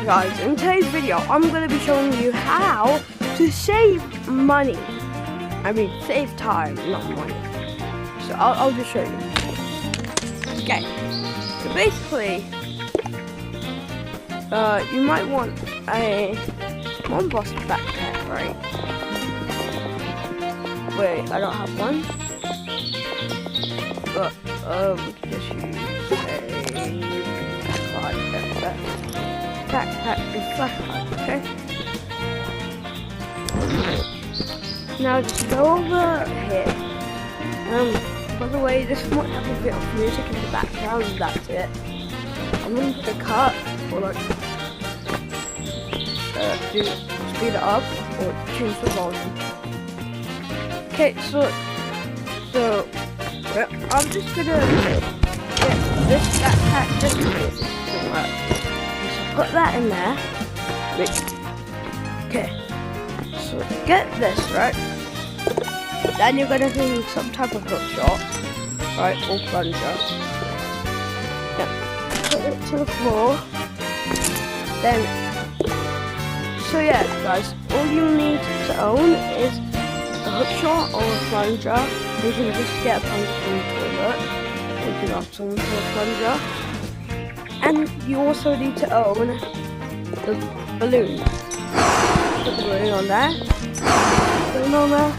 guys, in today's video I'm going to be showing you how to save money. I mean save time, not money. So I'll just show you. Okay, so basically you might want a Mom Boss backpack, right? Wait, I don't have one. But we can just use a backpack and flashlight, okay? Now just go over here. By the way, this might have a bit of music in the background, and that's it. I'm going to cut or like speed it up or change the volume. Okay, so I'm just gonna get this backpack just in case it doesn't work. So put that in there. Wait. Okay. So get this, right? Then you're gonna need some type of hook shot, right? Or plunger. Yeah. Put it to the floor. Then so yeah guys, all you need to own is a hook shot or a plunger. You can just get a plunger from the toilet. You can ask someone for a plunger. And you also need to own the balloon. Put the balloon on there. Balloon on there.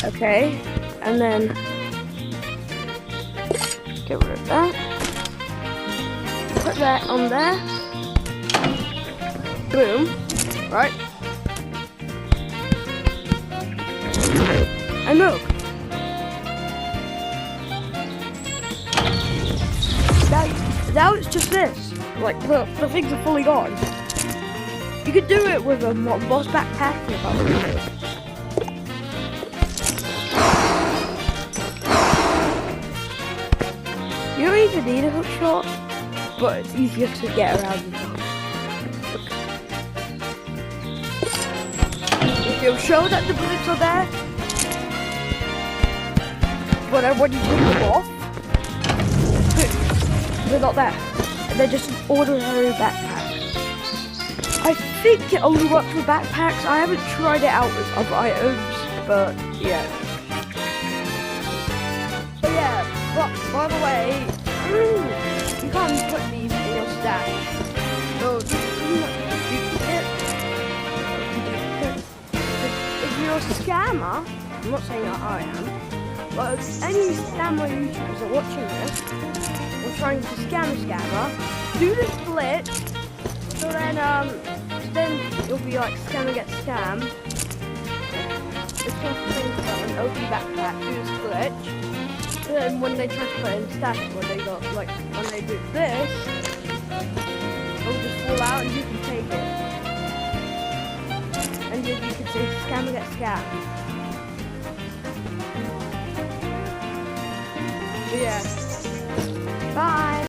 Okay. And then get rid of that. Put that on there. Boom. Right. And look. Now it's just this. Like the things are fully gone. You could do it with a Mom Boss backpack if I wanted. You don't even need a hook shot, but it's easier to get around with the hook. If you'll show that the bullets are there, but when you take them off, they're not there. And they're just an ordinary backpack. I think it only works with backpacks. I haven't tried it out with other items, but yeah. But yeah, but by the way, you can't put these in your stash. So if you're a scammer, I'm not saying that I am, but if any scammer YouTubers are watching this, or trying to scam a scammer, do this glitch, so then you'll be like scammer gets scammed. It's something from an OP backpack, do this glitch, and then when they try to put it in stash, when they do this, it'll just fall out and you can take it. And then you can say scammer gets scammed. Yeah. Bye.